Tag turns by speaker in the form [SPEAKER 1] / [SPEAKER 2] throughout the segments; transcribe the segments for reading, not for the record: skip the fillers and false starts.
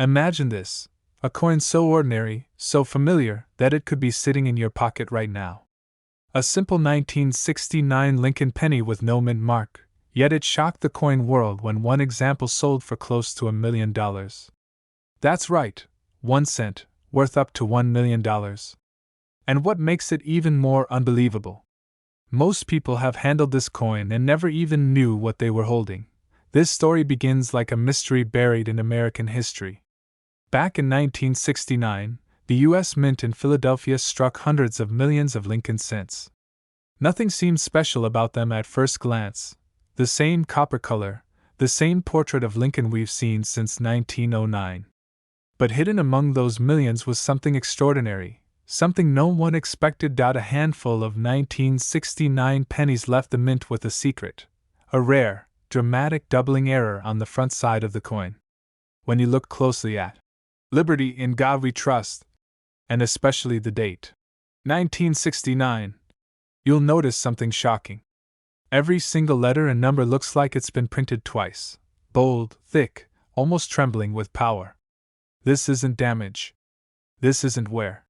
[SPEAKER 1] Imagine this: a coin so ordinary, so familiar, that it could be sitting in your pocket right now. A simple 1969 Lincoln penny with no mint mark, yet it shocked the coin world when one example sold for close to $1 million. That's right, 1 cent, worth up to $1 million. And what makes it even more unbelievable? Most people have handled this coin and never even knew what they were holding. This story begins like a mystery buried in American history. Back in 1969, the U.S. Mint in Philadelphia struck hundreds of millions of Lincoln cents. Nothing seemed special about them at first glance. The same copper color, the same portrait of Lincoln we've seen since 1909. But hidden among those millions was something extraordinary, something no one expected. A handful of 1969 pennies left the mint with a secret, a rare, dramatic doubling error on the front side of the coin. When you look closely at "Liberty in God We Trust," and especially the date, 1969, you'll notice something shocking. Every single letter and number looks like it's been printed twice, bold, thick, almost trembling with power. This isn't damage. This isn't wear.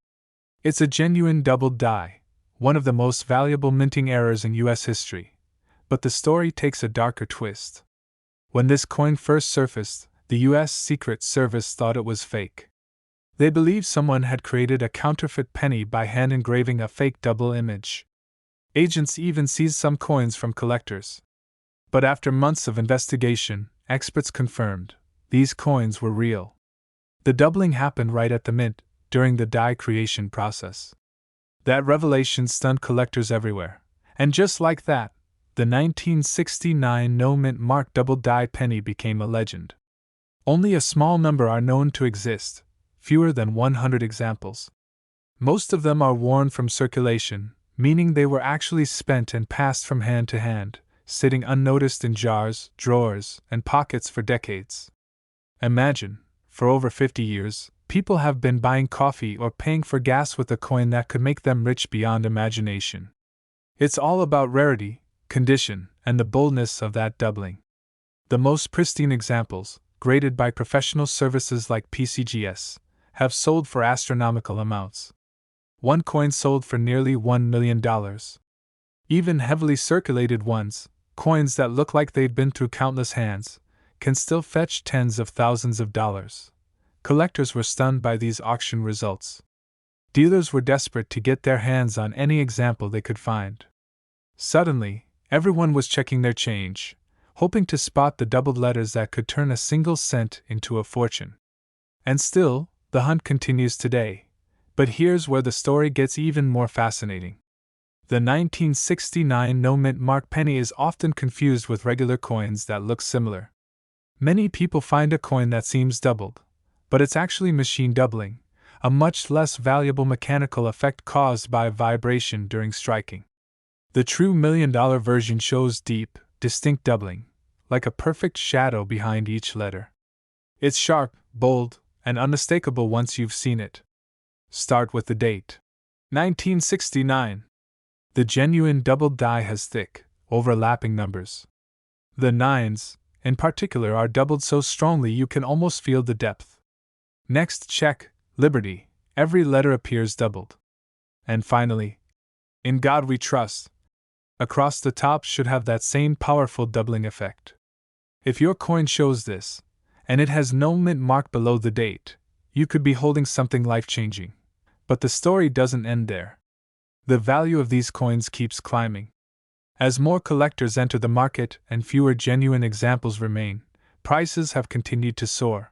[SPEAKER 1] It's a genuine doubled die, one of the most valuable minting errors in U.S. history. But the story takes a darker twist. When this coin first surfaced, the U.S. Secret Service thought it was fake. They believed someone had created a counterfeit penny by hand engraving a fake double image. Agents even seized some coins from collectors. But after months of investigation, experts confirmed these coins were real. The doubling happened right at the mint, during the die creation process. That revelation stunned collectors everywhere. And just like that, the 1969 no-mint mark double die penny became a legend. Only a small number are known to exist, fewer than 100 examples. Most of them are worn from circulation, meaning they were actually spent and passed from hand to hand, sitting unnoticed in jars, drawers, and pockets for decades. Imagine, for over 50 years, people have been buying coffee or paying for gas with a coin that could make them rich beyond imagination. It's all about rarity, condition, and the boldness of that doubling. The most pristine examples, graded by professional services like PCGS, have sold for astronomical amounts. One coin sold for nearly $1 million. Even heavily circulated ones, coins that look like they'd been through countless hands, can still fetch tens of thousands of dollars. Collectors were stunned by these auction results. Dealers were desperate to get their hands on any example they could find. Suddenly, everyone was checking their change, hoping to spot the doubled letters that could turn a single cent into a fortune. And still, the hunt continues today. But here's where the story gets even more fascinating. The 1969 no-mint mark penny is often confused with regular coins that look similar. Many people find a coin that seems doubled, but it's actually machine doubling, a much less valuable mechanical effect caused by vibration during striking. The true $1 million version shows deep, distinct doubling, like a perfect shadow behind each letter. It's sharp, bold, and unmistakable once you've seen it. Start with the date. 1969. The genuine doubled die has thick, overlapping numbers. The nines, in particular, are doubled so strongly you can almost feel the depth. Next, check Liberty. Every letter appears doubled. And finally, In God We Trust. Across the top should have that same powerful doubling effect. If your coin shows this, and it has no mint mark below the date, you could be holding something life-changing. But the story doesn't end there. The value of these coins keeps climbing. As more collectors enter the market and fewer genuine examples remain, prices have continued to soar.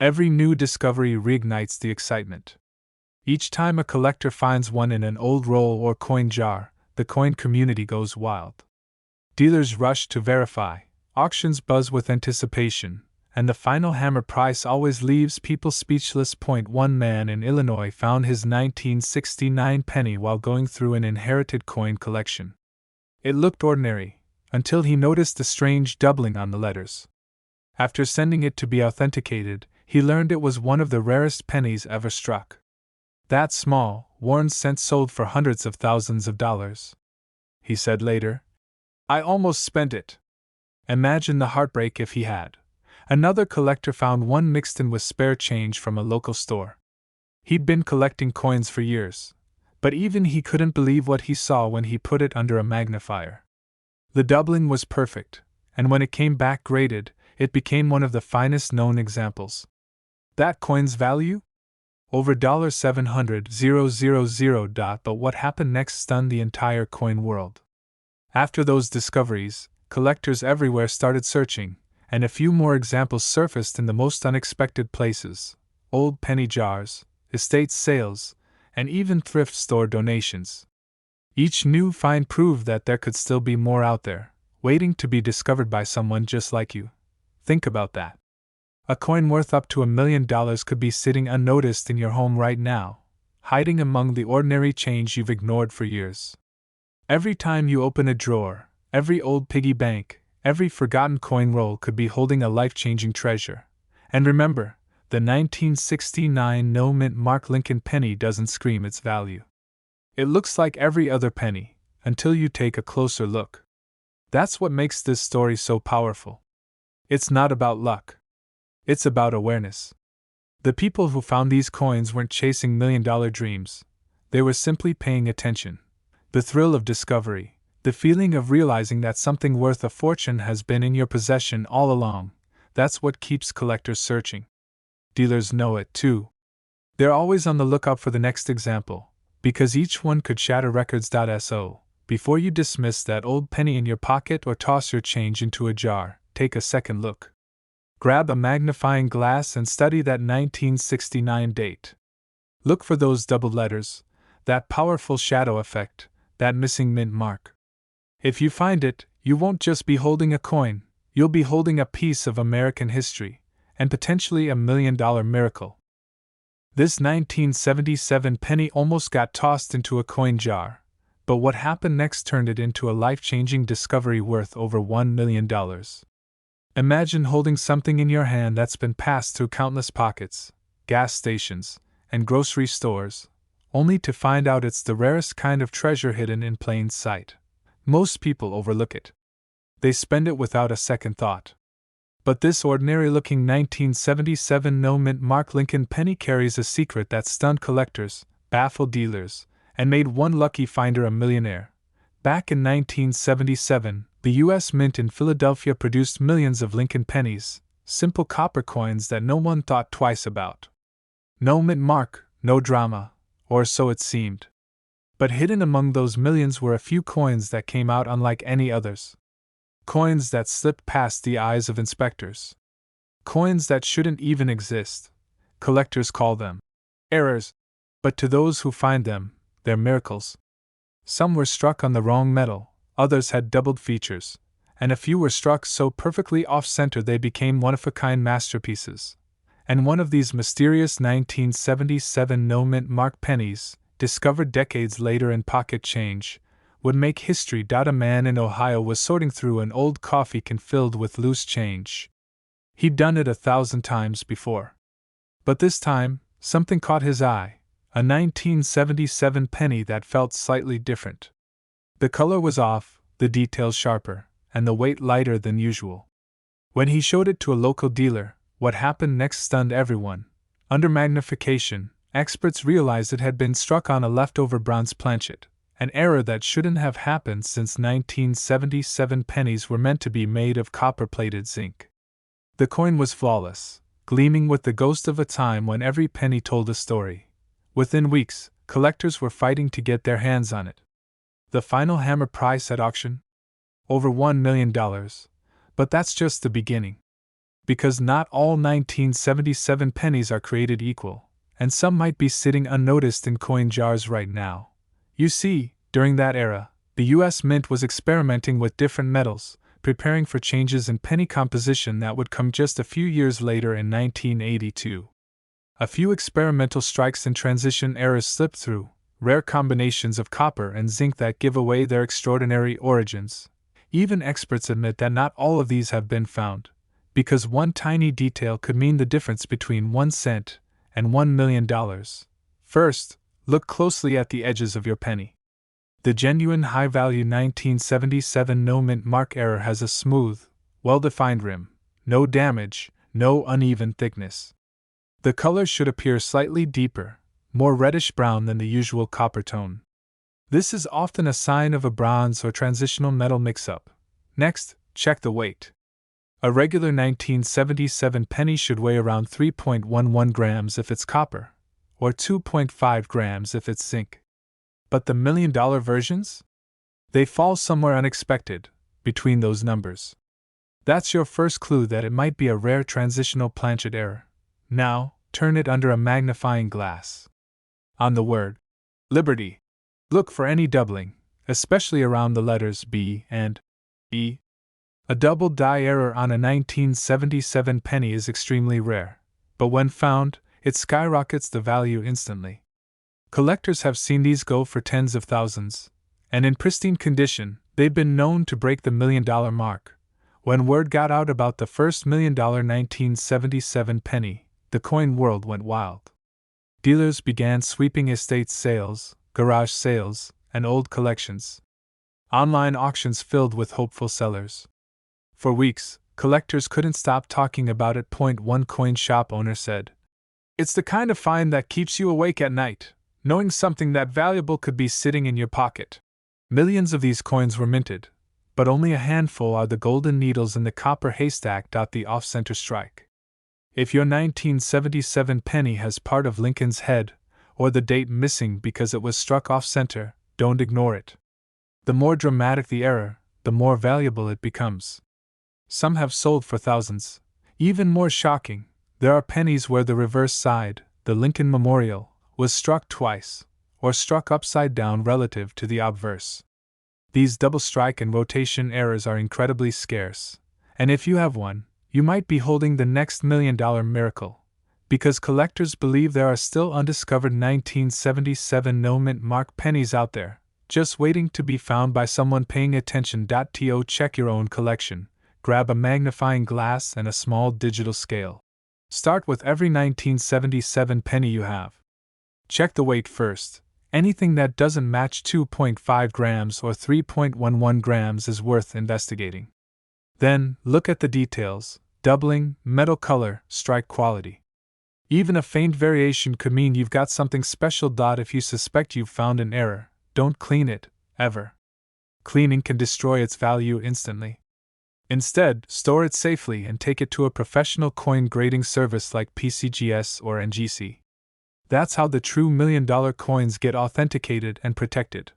[SPEAKER 1] Every new discovery reignites the excitement. Each time a collector finds one in an old roll or coin jar, the coin community goes wild. Dealers rush to verify, auctions buzz with anticipation, and the final hammer price always leaves people speechless. One man in Illinois found his 1969 penny while going through an inherited coin collection. It looked ordinary, until he noticed the strange doubling on the letters. After sending it to be authenticated, he learned it was one of the rarest pennies ever struck. That small, worn cent sold for hundreds of thousands of dollars. He said later, "I almost spent it." Imagine the heartbreak if he had. Another collector found one mixed in with spare change from a local store. He'd been collecting coins for years, but even he couldn't believe what he saw when he put it under a magnifier. The doubling was perfect, and when it came back graded, it became one of the finest known examples. That coin's value? Over $700,000. But what happened next stunned the entire coin world. After those discoveries, collectors everywhere started searching, and a few more examples surfaced in the most unexpected places: old penny jars, estate sales, and even thrift store donations. Each new find proved that there could still be more out there, waiting to be discovered by someone just like you. Think about that. A coin worth up to $1 million could be sitting unnoticed in your home right now, hiding among the ordinary change you've ignored for years. Every time you open a drawer, every old piggy bank, every forgotten coin roll could be holding a life-changing treasure. And remember, the 1969 no-mint Mark Lincoln penny doesn't scream its value. It looks like every other penny, until you take a closer look. That's what makes this story so powerful. It's not about luck. It's about awareness. The people who found these coins weren't chasing million-dollar dreams. They were simply paying attention. The thrill of discovery, the feeling of realizing that something worth a fortune has been in your possession all along, that's what keeps collectors searching. Dealers know it too. They're always on the lookout for the next example, because each one could shatter records. So, before you dismiss that old penny in your pocket or toss your change into a jar, take a second look. Grab a magnifying glass and study that 1969 date. Look for those double letters, that powerful shadow effect, that missing mint mark. If you find it, you won't just be holding a coin, you'll be holding a piece of American history, and potentially $1 million miracle. This 1977 penny almost got tossed into a coin jar, but what happened next turned it into a life-changing discovery worth over $1 million. Imagine holding something in your hand that's been passed through countless pockets, gas stations, and grocery stores, only to find out it's the rarest kind of treasure hidden in plain sight. Most people overlook it. They spend it without a second thought. But this ordinary-looking 1977 no-mint Mark Lincoln penny carries a secret that stunned collectors, baffled dealers, and made one lucky finder a millionaire. Back in 1977, the U.S. Mint in Philadelphia produced millions of Lincoln pennies, simple copper coins that no one thought twice about. No mint mark, no drama, or so it seemed. But hidden among those millions were a few coins that came out unlike any others. Coins that slipped past the eyes of inspectors. Coins that shouldn't even exist. Collectors call them errors, but to those who find them, they're miracles. Some were struck on the wrong metal, others had doubled features, and a few were struck so perfectly off-center they became one-of-a-kind masterpieces. And one of these mysterious 1977 no-mint mark pennies, discovered decades later in pocket change, would make history. A man in Ohio was sorting through an old coffee can filled with loose change. He'd done it 1,000 times before. But this time, something caught his eye, a 1977 penny that felt slightly different. The color was off, the details sharper, and the weight lighter than usual. When he showed it to a local dealer, what happened next stunned everyone. Under magnification, experts realized it had been struck on a leftover bronze planchet, an error that shouldn't have happened since 1977 pennies were meant to be made of copper-plated zinc. The coin was flawless, gleaming with the ghost of a time when every penny told a story. Within weeks, collectors were fighting to get their hands on it. The final hammer price at auction? Over $1 million. But that's just the beginning. Because not all 1977 pennies are created equal, and some might be sitting unnoticed in coin jars right now. You see, during that era, the U.S. Mint was experimenting with different metals, preparing for changes in penny composition that would come just a few years later in 1982. A few experimental strikes and transition errors slipped through, rare combinations of copper and zinc that give away their extraordinary origins. Even experts admit that not all of these have been found, because one tiny detail could mean the difference between 1 cent and $1 million. First, look closely at the edges of your penny. The genuine high-value 1977 no-mint mark error has a smooth, well-defined rim, no damage, no uneven thickness. The color should appear slightly deeper, more reddish-brown than the usual copper tone. This is often a sign of a bronze or transitional metal mix-up. Next, check the weight. A regular 1977 penny should weigh around 3.11 grams if it's copper, or 2.5 grams if it's zinc. But the $1 million versions? They fall somewhere unexpected, between those numbers. That's your first clue that it might be a rare transitional planchet error. Now, turn it under a magnifying glass. On the word Liberty, look for any doubling, especially around the letters B and E. A double die error on a 1977 penny is extremely rare, but when found, it skyrockets the value instantly. Collectors have seen these go for tens of thousands, and in pristine condition, they've been known to break the $1 million mark. When word got out about the first $1 million 1977 penny, the coin world went wild. Dealers began sweeping estate sales, garage sales, and old collections. Online auctions filled with hopeful sellers. For weeks, collectors couldn't stop talking about it. One coin shop owner said, "It's the kind of find that keeps you awake at night, knowing something that valuable could be sitting in your pocket." Millions of these coins were minted, but only a handful are the golden needles in the copper haystack. The off-center strike. If your 1977 penny has part of Lincoln's head, or the date missing because it was struck off-center, don't ignore it. The more dramatic the error, the more valuable it becomes. Some have sold for thousands. Even more shocking, there are pennies where the reverse side, the Lincoln Memorial, was struck twice, or struck upside down relative to the obverse. These double strike and rotation errors are incredibly scarce, and if you have one, you might be holding the next $1 million miracle, because collectors believe there are still undiscovered 1977 no-mint mark pennies out there, just waiting to be found by someone paying attention. To check your own collection, grab a magnifying glass and a small digital scale. Start with every 1977 penny you have. Check the weight first. Anything that doesn't match 2.5 grams or 3.11 grams is worth investigating. Then, look at the details: doubling, metal color, strike quality. Even a faint variation could mean you've got something special. If you suspect you've found an error, don't clean it, ever. Cleaning can destroy its value instantly. Instead, store it safely and take it to a professional coin grading service like PCGS or NGC. That's how the true $1 million coins get authenticated and protected.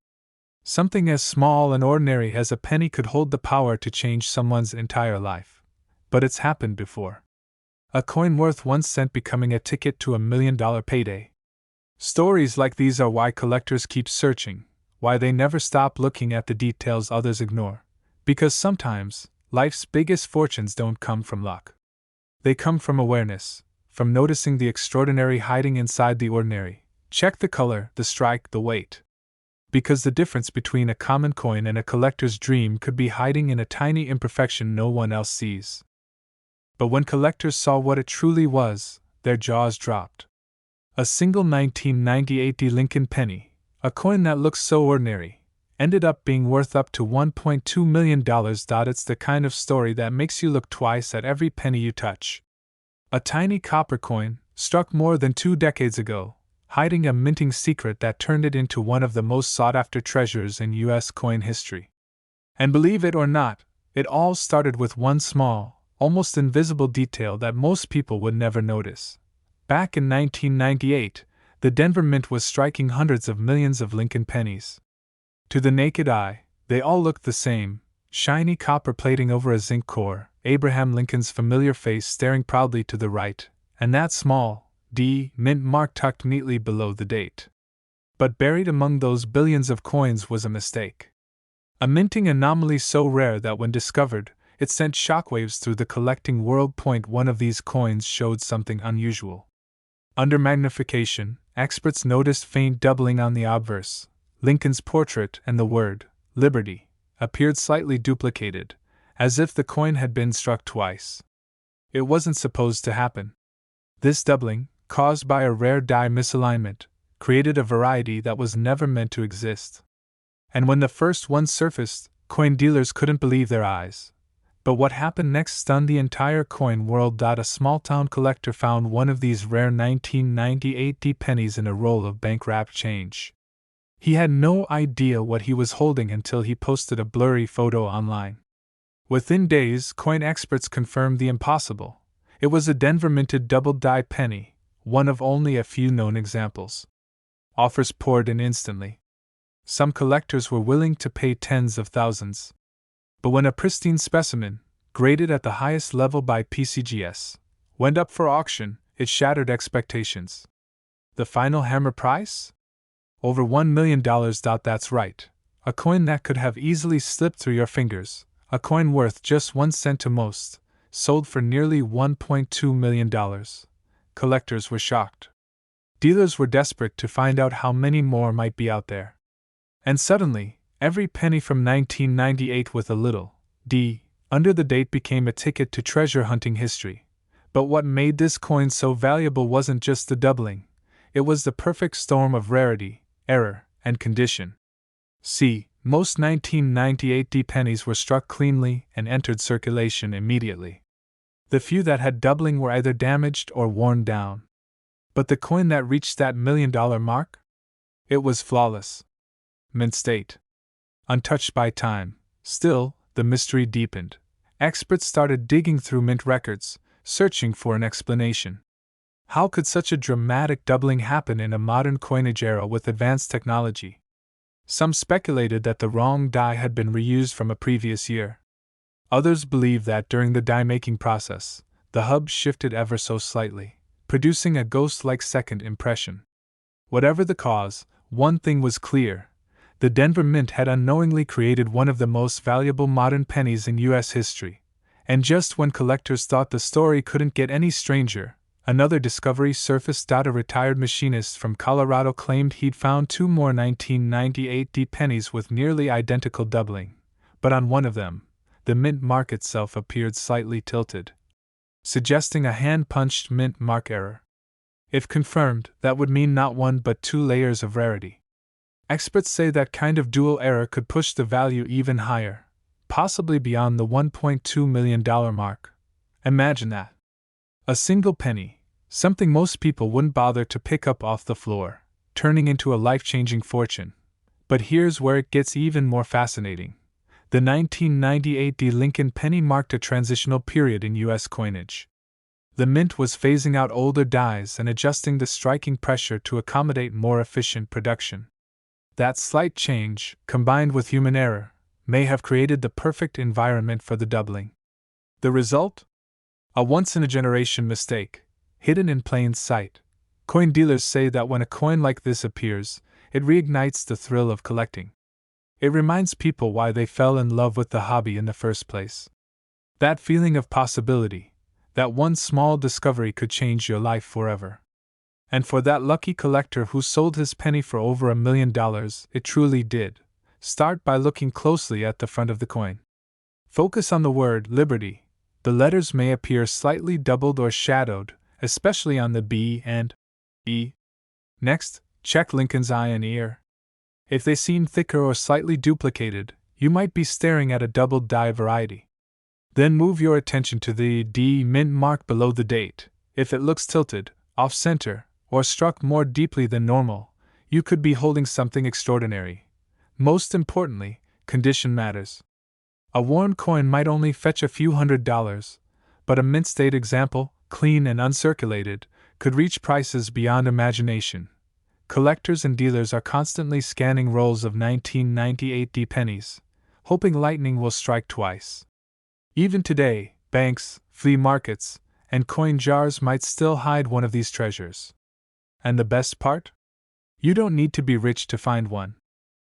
[SPEAKER 1] Something as small and ordinary as a penny could hold the power to change someone's entire life. But it's happened before. A coin worth 1 cent becoming a ticket to $1 million payday. Stories like these are why collectors keep searching, why they never stop looking at the details others ignore. Because sometimes, life's biggest fortunes don't come from luck. They come from awareness, from noticing the extraordinary hiding inside the ordinary. Check the color, the strike, the weight. Because the difference between a common coin and a collector's dream could be hiding in a tiny imperfection no one else sees. But when collectors saw what it truly was, their jaws dropped. A single 1998 Lincoln penny, a coin that looks so ordinary, ended up being worth up to $1.2 million. It's the kind of story that makes you look twice at every penny you touch. A tiny copper coin, struck more than 2 decades ago, hiding a minting secret that turned it into one of the most sought-after treasures in U.S. coin history. And believe it or not, it all started with one small, almost invisible detail that most people would never notice. Back in 1998, the Denver Mint was striking hundreds of millions of Lincoln pennies. To the naked eye, they all looked the same: shiny copper plating over a zinc core, Abraham Lincoln's familiar face staring proudly to the right, and that small D mint mark tucked neatly below the date. But buried among those billions of coins was a mistake. A minting anomaly so rare that when discovered, it sent shockwaves through the collecting world. One of these coins showed something unusual. Under magnification, experts noticed faint doubling on the obverse. Lincoln's portrait and the word Liberty appeared slightly duplicated, as if the coin had been struck twice. It wasn't supposed to happen. This doubling, caused by a rare die misalignment, created a variety that was never meant to exist. And when the first one surfaced, coin dealers couldn't believe their eyes. But what happened next stunned the entire coin world. A small-town collector found one of these rare 1998 pennies in a roll of bank-wrapped change. He had no idea what he was holding until he posted a blurry photo online. Within days, coin experts confirmed the impossible. It was a Denver-minted double-die penny, one of only a few known examples. Offers poured in instantly. Some collectors were willing to pay tens of thousands. But when a pristine specimen, graded at the highest level by PCGS, went up for auction, it shattered expectations. The final hammer price? Over $1 million. That's right. A coin that could have easily slipped through your fingers, a coin worth just 1 cent to most, sold for nearly $1.2 million. Collectors were shocked. Dealers were desperate to find out how many more might be out there. And suddenly, every penny from 1998 with a little d under the date became a ticket to treasure hunting history. But what made this coin so valuable wasn't just the doubling, it was the perfect storm of rarity, error, and condition. See, most 1998 pennies were struck cleanly and entered circulation immediately. The few that had doubling were either damaged or worn down. But the coin that reached that $1 million mark? It was flawless. Mint state. Untouched by time. Still, the mystery deepened. Experts started digging through mint records, searching for an explanation. How could such a dramatic doubling happen in a modern coinage era with advanced technology? Some speculated that the wrong die had been reused from a previous year. Others believed that during the die-making process, the hub shifted ever so slightly, producing a ghost-like second impression. Whatever the cause, one thing was clear. The Denver Mint had unknowingly created one of the most valuable modern pennies in U.S. history. And just when collectors thought the story couldn't get any stranger, another discovery surfaced. A retired machinist from Colorado claimed he'd found 2 more 1998 pennies with nearly identical doubling. But on one of them, the mint mark itself appeared slightly tilted, suggesting a hand-punched mint mark error. If confirmed, that would mean not 1 but 2 layers of rarity. Experts say that kind of dual error could push the value even higher, possibly beyond the $1.2 million mark. Imagine that. A single penny, something most people wouldn't bother to pick up off the floor, turning into a life-changing fortune. But here's where it gets even more fascinating. The 1998 Lincoln penny marked a transitional period in U.S. coinage. The mint was phasing out older dies and adjusting the striking pressure to accommodate more efficient production. That slight change, combined with human error, may have created the perfect environment for the doubling. The result? A once-in-a-generation mistake, hidden in plain sight. Coin dealers say that when a coin like this appears, it reignites the thrill of collecting. It reminds people why they fell in love with the hobby in the first place. That feeling of possibility, that one small discovery could change your life forever. And for that lucky collector who sold his penny for over $1 million, it truly did. Start by looking closely at the front of the coin. Focus on the word liberty. The letters may appear slightly doubled or shadowed, especially on the B and E. Next, check Lincoln's eye and ear. If they seem thicker or slightly duplicated, you might be staring at a double die variety. Then move your attention to the D mint mark below the date. If it looks tilted, off-center, or struck more deeply than normal, you could be holding something extraordinary. Most importantly, condition matters. A worn coin might only fetch a few $100s, but a mint state example, clean and uncirculated, could reach prices beyond imagination. Collectors and dealers are constantly scanning rolls of 1998 pennies, hoping lightning will strike twice. Even today, banks, flea markets, and coin jars might still hide one of these treasures. And the best part? You don't need to be rich to find one.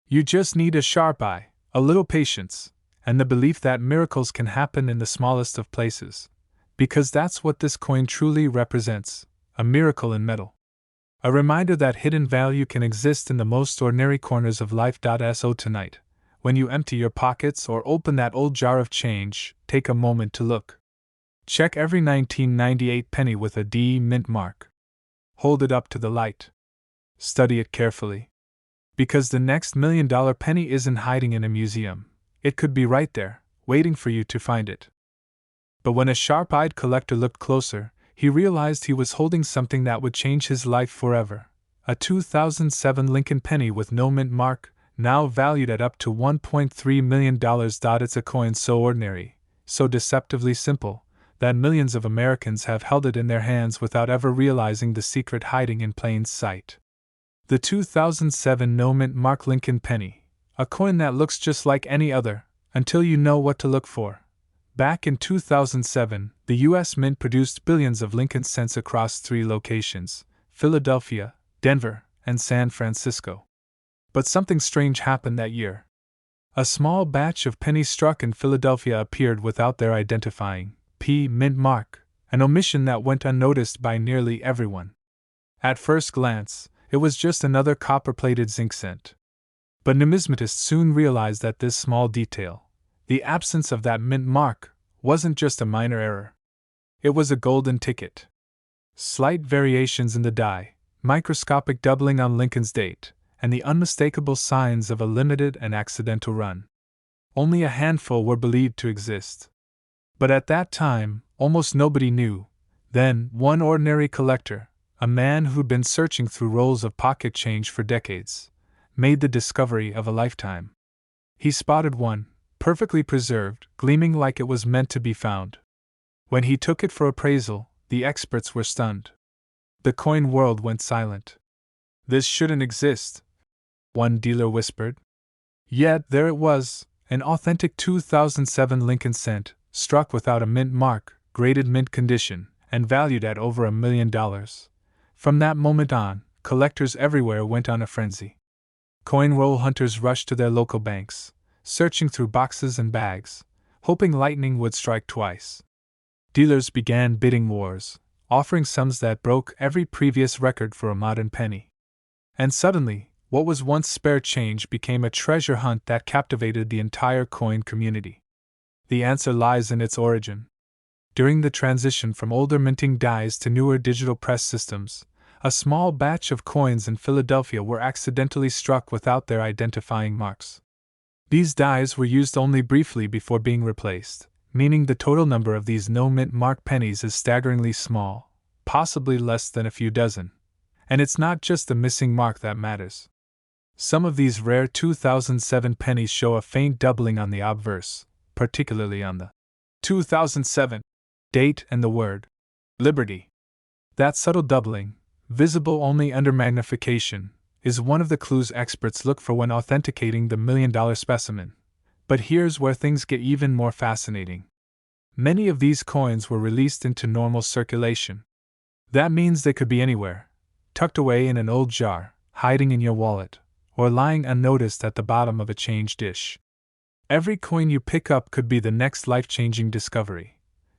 [SPEAKER 1] You just need a sharp eye, a little patience, and the belief that miracles can happen in the smallest of places. Because that's what this coin truly represents, a miracle in metal. A reminder that hidden value can exist in the most ordinary corners of life. So tonight, when you empty your pockets or open that old jar of change, take a moment to look. Check every 1998 penny with a D mint mark. Hold it up to the light. Study it carefully. Because the next $1 million penny isn't hiding in a museum. It could be right there, waiting for you to find it. But when a sharp-eyed collector looked closer, he realized he was holding something that would change his life forever. A 2007 Lincoln penny with no mint mark, now valued at up to $1.3 million. It's a coin so ordinary, so deceptively simple, that millions of Americans have held it in their hands without ever realizing the secret hiding in plain sight. The 2007 no mint mark Lincoln penny, a coin that looks just like any other, until you know what to look for. Back in 2007, the U.S. Mint produced billions of Lincoln cents across 3 locations: Philadelphia, Denver, and San Francisco. But something strange happened that year. A small batch of pennies struck in Philadelphia appeared without their identifying P mint mark, an omission that went unnoticed by nearly everyone. At first glance, it was just another copper-plated zinc cent. But numismatists soon realized that this small detail, the absence of that mint mark, wasn't just a minor error. It was a golden ticket. Slight variations in the die, microscopic doubling on Lincoln's date, and the unmistakable signs of a limited and accidental run. Only a handful were believed to exist. But at that time, almost nobody knew. Then, one ordinary collector, a man who'd been searching through rolls of pocket change for decades, made the discovery of a lifetime. He spotted one, perfectly preserved, gleaming like it was meant to be found. When he took it for appraisal, the experts were stunned. The coin world went silent. "This shouldn't exist," one dealer whispered. Yet there it was, an authentic 2007 Lincoln cent, struck without a mint mark, graded mint condition, and valued at over $1 million. From that moment on, collectors everywhere went on a frenzy. Coin roll hunters rushed to their local banks, searching through boxes and bags, hoping lightning would strike twice. Dealers began bidding wars, offering sums that broke every previous record for a modern penny. And suddenly, what was once spare change became a treasure hunt that captivated the entire coin community. The answer lies in its origin. During the transition from older minting dies to newer digital press systems, a small batch of coins in Philadelphia were accidentally struck without their identifying marks. These dies were used only briefly before being replaced, meaning the total number of these no-mint mark pennies is staggeringly small, possibly less than a few dozen. And it's not just the missing mark that matters. Some of these rare 2007 pennies show a faint doubling on the obverse, particularly on the 2007 date and the word Liberty. That subtle doubling, visible only under magnification, is one of the clues experts look for when authenticating the $1 million specimen. But here's where things get even more fascinating. Many of these coins were released into normal circulation. That means they could be anywhere, tucked away in an old jar, hiding in your wallet, or lying unnoticed at the bottom of a change dish. Every coin you pick up could be the next life-changing discovery.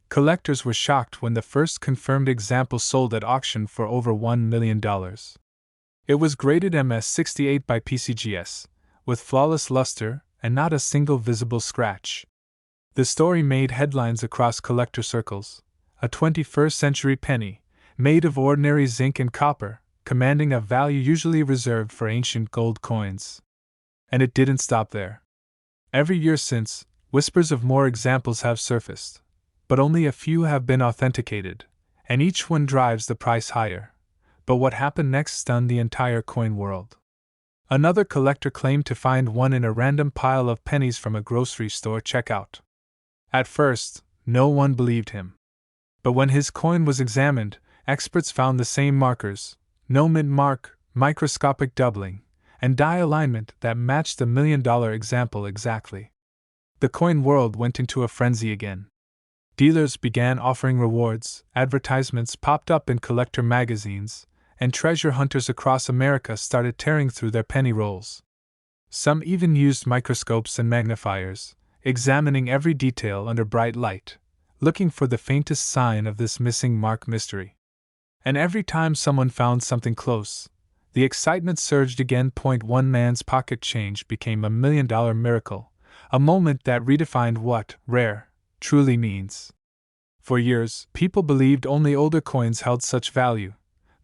[SPEAKER 1] Collectors were shocked when the first confirmed example sold at auction for over $1 million. It was graded MS68 by PCGS, with flawless luster and not a single visible scratch. The story made headlines across collector circles. A 21st-century penny, made of ordinary zinc and copper, commanding a value usually reserved for ancient gold coins. And it didn't stop there. Every year since, whispers of more examples have surfaced, but only a few have been authenticated, and each one drives the price higher. But what happened next stunned the entire coin world. Another collector claimed to find one in a random pile of pennies from a grocery store checkout. At first, no one believed him. But when his coin was examined, experts found the same markers, no mint mark, microscopic doubling, and die alignment that matched the $1 million example exactly. The coin world went into a frenzy again. Dealers began offering rewards, advertisements popped up in collector magazines, and treasure hunters across America started tearing through their penny rolls. Some even used microscopes and magnifiers, examining every detail under bright light, looking for the faintest sign of this missing mark mystery. And every time someone found something close, the excitement surged again. One man's pocket change became a $1 million miracle, a moment that redefined what rare truly means. For years, people believed only older coins held such value: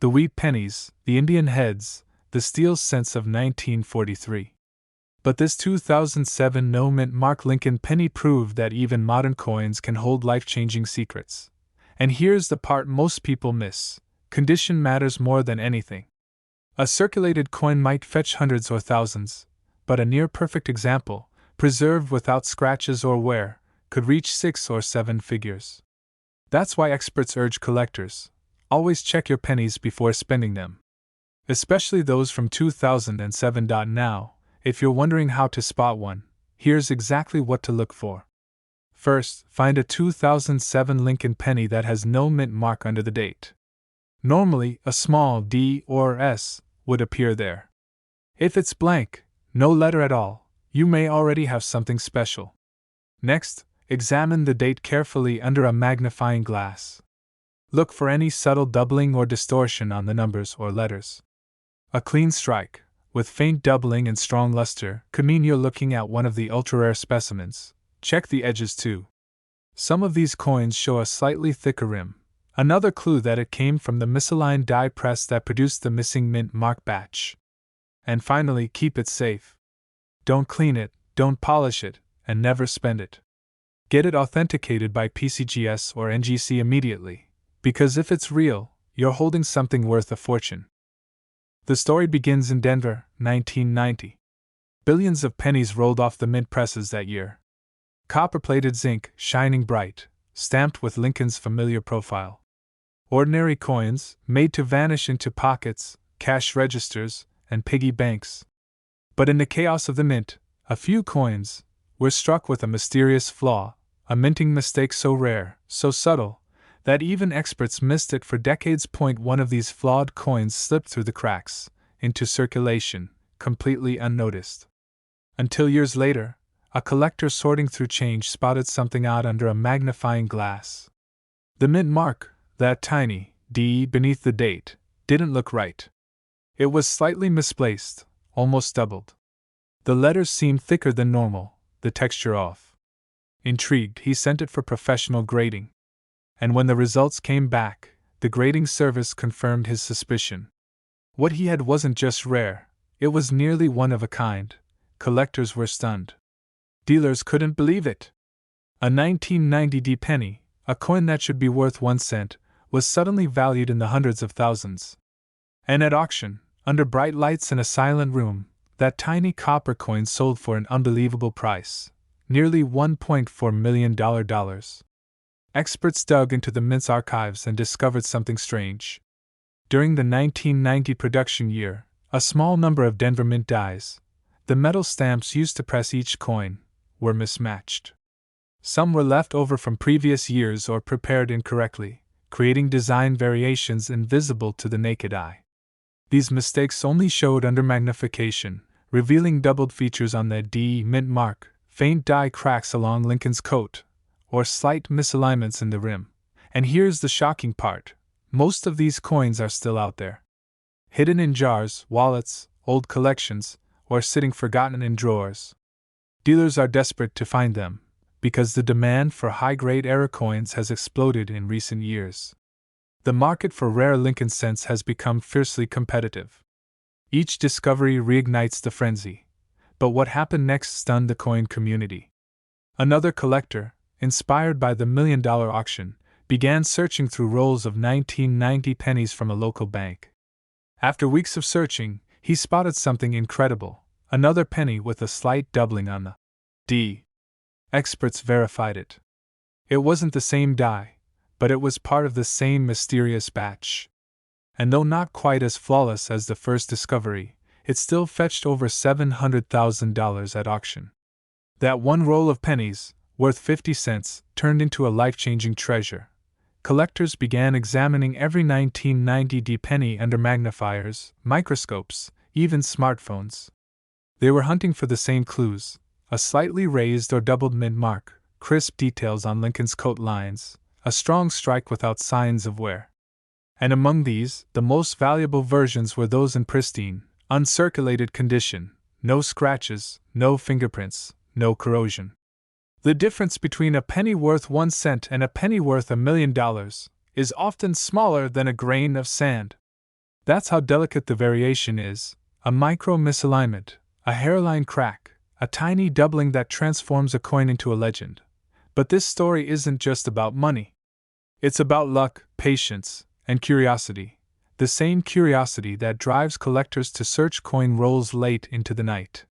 [SPEAKER 1] the wheat pennies, the Indian heads, the steel cents of 1943. But this 2007 no-mint mark Lincoln penny proved that even modern coins can hold life-changing secrets. And here's the part most people miss: condition matters more than anything. A circulated coin might fetch hundreds or thousands, but a near-perfect example, preserved without scratches or wear, could reach 6 or 7 figures. That's why experts urge collectors: always check your pennies before spending them. Especially those from 2007. Now, if you're wondering how to spot one, here's exactly what to look for. First, find a 2007 Lincoln penny that has no mint mark under the date. Normally, a small D or S would appear there. If it's blank, no letter at all, you may already have something special. Next, examine the date carefully under a magnifying glass. Look for any subtle doubling or distortion on the numbers or letters. A clean strike, with faint doubling and strong luster, could mean you're looking at one of the ultra-rare specimens. Check the edges too. Some of these coins show a slightly thicker rim, another clue that it came from the misaligned die press that produced the missing mint mark batch. And finally, keep it safe. Don't clean it, don't polish it, and never spend it. Get it authenticated by PCGS or NGC immediately, because if it's real, you're holding something worth a fortune. The story begins in Denver, 1990. Billions of pennies rolled off the mint presses that year. Copper-plated zinc, shining bright, stamped with Lincoln's familiar profile. Ordinary coins, made to vanish into pockets, cash registers, and piggy banks. But in the chaos of the mint, a few coins were struck with a mysterious flaw, a minting mistake so rare, so subtle, that even experts missed it for decades. One of these flawed coins slipped through the cracks, into circulation, completely unnoticed. Until years later, a collector sorting through change spotted something odd under a magnifying glass. The mint mark, that tiny D beneath the date, didn't look right. It was slightly misplaced, almost doubled. The letters seemed thicker than normal, the texture off. Intrigued, he sent it for professional grading. And when the results came back, the grading service confirmed his suspicion. What he had wasn't just rare, it was nearly one of a kind. Collectors were stunned. Dealers couldn't believe it. A 1990 D penny, a coin that should be worth 1 cent, was suddenly valued in the hundreds of thousands. And at auction, under bright lights in a silent room, that tiny copper coin sold for an unbelievable price, nearly $1.4 million. Experts dug into the mint's archives and discovered something strange. During the 1990 production year, a small number of Denver mint dies, the metal stamps used to press each coin, were mismatched. Some were left over from previous years or prepared incorrectly, creating design variations invisible to the naked eye. These mistakes only showed under magnification, revealing doubled features on the D mint mark, faint die cracks along Lincoln's coat, or slight misalignments in the rim. And here's the shocking part: most of these coins are still out there. Hidden in jars, wallets, old collections, or sitting forgotten in drawers. Dealers are desperate to find them, because the demand for high-grade era coins has exploded in recent years. The market for rare Lincoln cents has become fiercely competitive. Each discovery reignites the frenzy. But what happened next stunned the coin community. Another collector, inspired by the $1 million auction, began searching through rolls of 1990 pennies from a local bank. After weeks of searching, he spotted something incredible: another penny with a slight doubling on the D. Experts verified it. It wasn't the same die, but it was part of the same mysterious batch. And though not quite as flawless as the first discovery, it still fetched over $700,000 at auction. That one roll of pennies, worth 50 cents, turned into a life-changing treasure. Collectors began examining every 1990 D penny under magnifiers, microscopes, even smartphones. They were hunting for the same clues: a slightly raised or doubled mint mark, crisp details on Lincoln's coat lines, a strong strike without signs of wear. And among these, the most valuable versions were those in pristine, uncirculated condition: no scratches, no fingerprints, no corrosion. The difference between a penny worth 1 cent and a penny worth $1 million is often smaller than a grain of sand. That's how delicate the variation is: a micro misalignment, a hairline crack, a tiny doubling that transforms a coin into a legend. But this story isn't just about money. It's about luck, patience, and curiosity, the same curiosity that drives collectors to search coin rolls late into the night.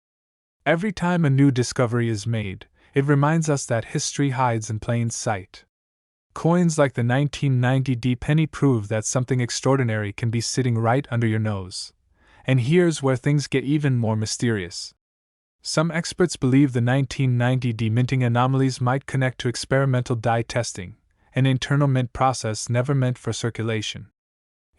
[SPEAKER 1] Every time a new discovery is made, it reminds us that history hides in plain sight. Coins like the 1990 penny prove that something extraordinary can be sitting right under your nose. And here's where things get even more mysterious. Some experts believe the 1990 minting anomalies might connect to experimental die testing, an internal mint process never meant for circulation.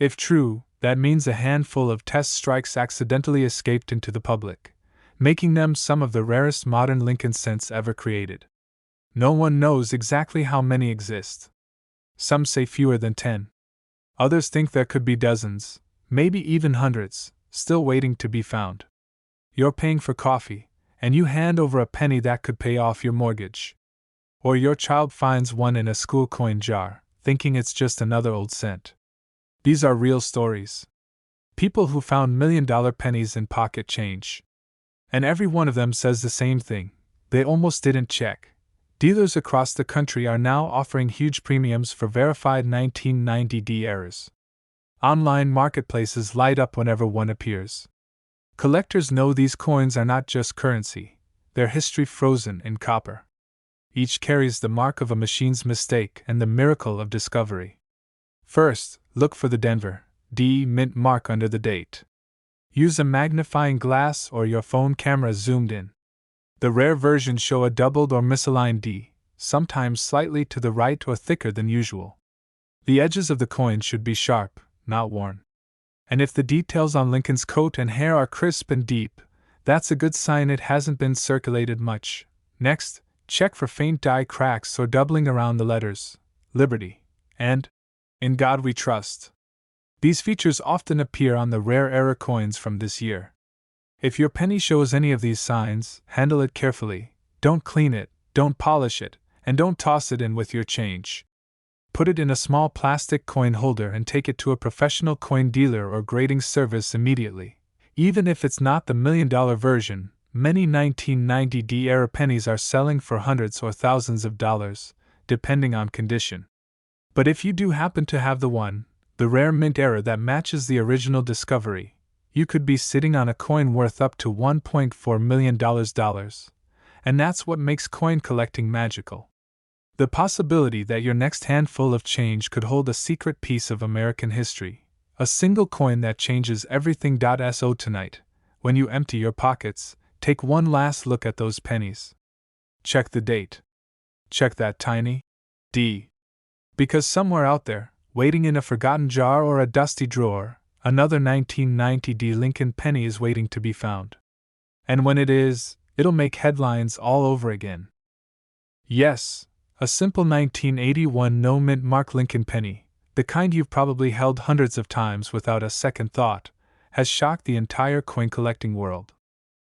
[SPEAKER 1] If true, that means a handful of test strikes accidentally escaped into the public, making them some of the rarest modern Lincoln cents ever created. No one knows exactly how many exist. Some say fewer than 10. Others think there could be dozens, maybe even hundreds, still waiting to be found. You're paying for coffee, and you hand over a penny that could pay off your mortgage. Or your child finds one in a school coin jar, thinking it's just another old cent. These are real stories. People who found $1,000,000 pennies in pocket change. And every one of them says the same thing: they almost didn't check. Dealers across the country are now offering huge premiums for verified 1990 errors. Online marketplaces light up whenever one appears. Collectors know these coins are not just currency, they're history frozen in copper. Each carries the mark of a machine's mistake and the miracle of discovery. First, look for the Denver D mint mark under the date. Use a magnifying glass or your phone camera zoomed in. The rare versions show a doubled or misaligned D, sometimes slightly to the right or thicker than usual. The edges of the coin should be sharp, not worn. And if the details on Lincoln's coat and hair are crisp and deep, that's a good sign it hasn't been circulated much. Next, check for faint die cracks or doubling around the letters, Liberty, and In God We Trust. These features often appear on the rare error coins from this year. If your penny shows any of these signs, handle it carefully. Don't clean it, don't polish it, and don't toss it in with your change. Put it in a small plastic coin holder and take it to a professional coin dealer or grading service immediately. Even if it's not the $1,000,000 version, many 1990 era pennies are selling for hundreds or thousands of dollars, depending on condition. But if you do happen to have the rare mint error that matches the original discovery, you could be sitting on a coin worth up to $1.4 million. And that's what makes coin collecting magical. The possibility that your next handful of change could hold a secret piece of American history, a single coin that changes everything. So tonight, when you empty your pockets, take one last look at those pennies. Check the date. Check that tiny D. Because somewhere out there, waiting in a forgotten jar or a dusty drawer, another 1990 Lincoln penny is waiting to be found. And when it is, it'll make headlines all over again. Yes, a simple 1981 no-mint mark Lincoln penny, the kind you've probably held hundreds of times without a second thought, has shocked the entire coin collecting world.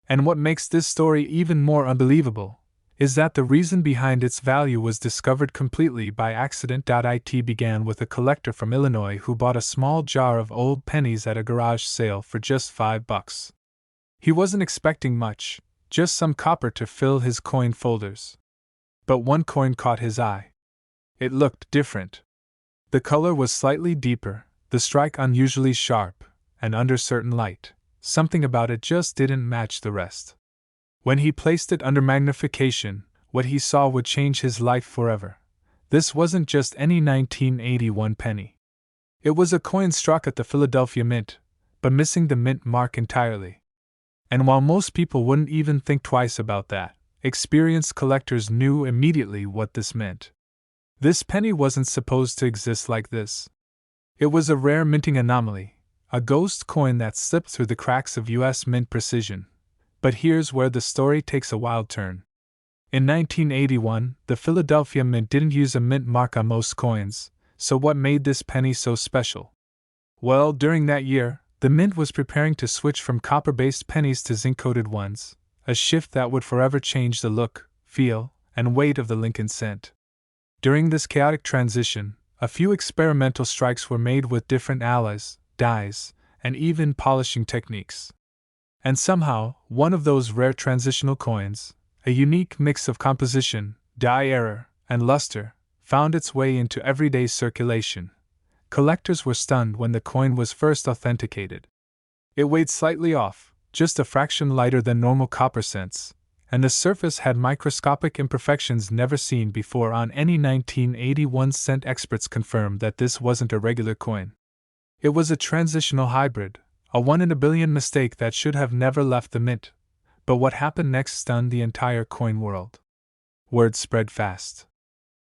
[SPEAKER 1] And what makes this story even more unbelievable is that the reason behind its value was discovered completely by accident. It began with a collector from Illinois who bought a small jar of old pennies at a garage sale for just $5. He wasn't expecting much, just some copper to fill his coin folders. But one coin caught his eye. It looked different. The color was slightly deeper, the strike unusually sharp, and under certain light, something about it just didn't match the rest. When he placed it under magnification, what he saw would change his life forever. This wasn't just any 1981 penny. It was a coin struck at the Philadelphia Mint, but missing the mint mark entirely. And while most people wouldn't even think twice about that, experienced collectors knew immediately what this meant. This penny wasn't supposed to exist like this. It was a rare minting anomaly, a ghost coin that slipped through the cracks of U.S. mint precision. But here's where the story takes a wild turn. In 1981, the Philadelphia Mint didn't use a mint mark on most coins, so what made this penny so special? Well, during that year, the Mint was preparing to switch from copper-based pennies to zinc-coated ones, a shift that would forever change the look, feel, and weight of the Lincoln cent. During this chaotic transition, a few experimental strikes were made with different alloys, dyes, and even polishing techniques. And somehow, one of those rare transitional coins, a unique mix of composition, dye error, and luster, found its way into everyday circulation. Collectors were stunned when the coin was first authenticated. It weighed slightly off, just a fraction lighter than normal copper cents, and the surface had microscopic imperfections never seen before on any 1981 cent. Experts confirmed that this wasn't a regular coin. It was a transitional hybrid, a 1 in a billion mistake that should have never left the mint. But what happened next stunned the entire coin world. Word spread fast.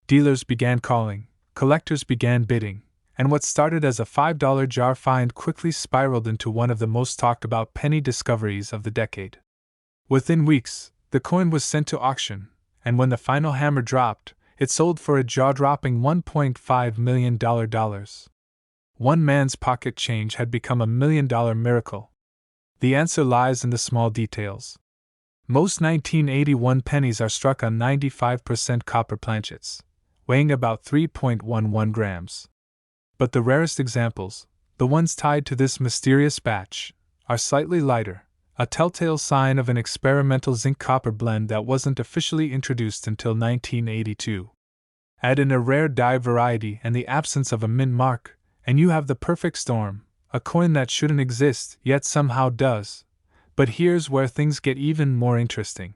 [SPEAKER 1] Dealers began calling, collectors began bidding, and what started as a $5 jar find quickly spiraled into one of the most talked about penny discoveries of the decade. Within weeks, the coin was sent to auction, and when the final hammer dropped, it sold for a jaw-dropping $1.5 million. One man's pocket change had become a $1 million miracle. The answer lies in the small details. Most 1981 pennies are struck on 95% copper planchets, weighing about 3.11 grams. But the rarest examples, the ones tied to this mysterious batch, are slightly lighter, a telltale sign of an experimental zinc-copper blend that wasn't officially introduced until 1982. Add in a rare dye variety and the absence of a mint mark, and you have the perfect storm, a coin that shouldn't exist yet somehow does. But here's where things get even more interesting.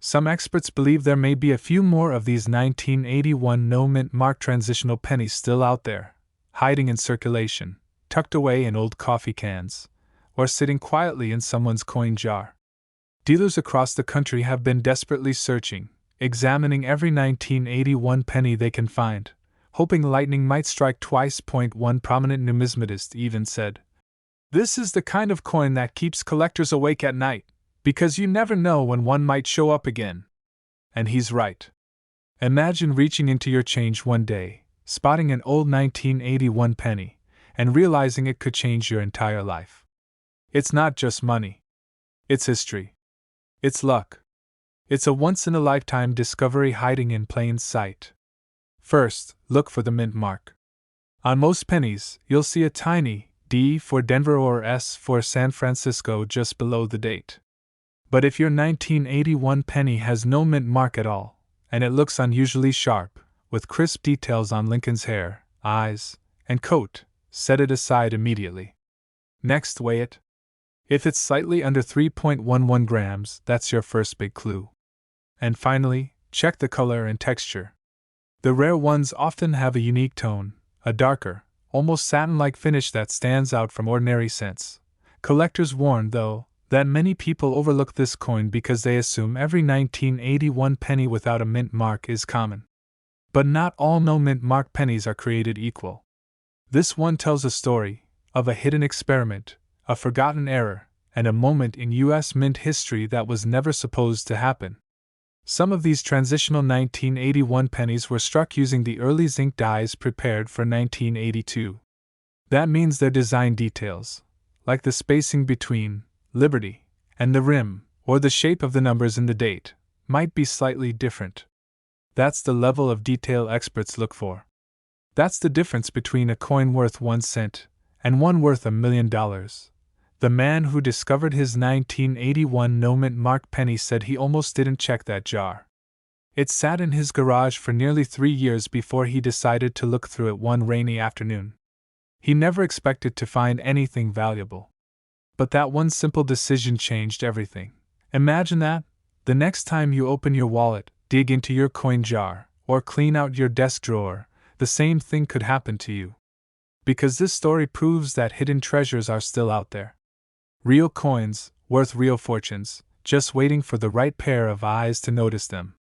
[SPEAKER 1] Some experts believe there may be a few more of these 1981 no-mint mark transitional pennies still out there, hiding in circulation, tucked away in old coffee cans, or sitting quietly in someone's coin jar. Dealers across the country have been desperately searching, examining every 1981 penny they can find, hoping lightning might strike twice. One prominent numismatist even said, "This is the kind of coin that keeps collectors awake at night, because you never know when one might show up again." And he's right. Imagine reaching into your change one day, spotting an old 1981 penny, and realizing it could change your entire life. It's not just money. It's history. It's luck. It's a once-in-a-lifetime discovery hiding in plain sight. First, look for the mint mark. On most pennies, you'll see a tiny D for Denver or S for San Francisco just below the date. But if your 1981 penny has no mint mark at all, and it looks unusually sharp, with crisp details on Lincoln's hair, eyes, and coat, set it aside immediately. Next, weigh it. If it's slightly under 3.11 grams, that's your first big clue. And finally, check the color and texture. The rare ones often have a unique tone, a darker, almost satin-like finish that stands out from ordinary scents. Collectors warn, though, that many people overlook this coin because they assume every 1981 penny without a mint mark is common. But not all no-mint mark pennies are created equal. This one tells a story of a hidden experiment, a forgotten error, and a moment in U.S. mint history that was never supposed to happen. Some of these transitional 1981 pennies were struck using the early zinc dyes prepared for 1982. That means their design details, like the spacing between Liberty and the rim, or the shape of the numbers in the date, might be slightly different. That's the level of detail experts look for. That's the difference between a coin worth 1 cent and one worth $1 million. The man who discovered his 1981 no-mint mark penny said he almost didn't check that jar. It sat in his garage for nearly 3 years before he decided to look through it one rainy afternoon. He never expected to find anything valuable. But that one simple decision changed everything. Imagine that, the next time you open your wallet, dig into your coin jar, or clean out your desk drawer, the same thing could happen to you. Because this story proves that hidden treasures are still out there. Real coins, worth real fortunes, just waiting for the right pair of eyes to notice them.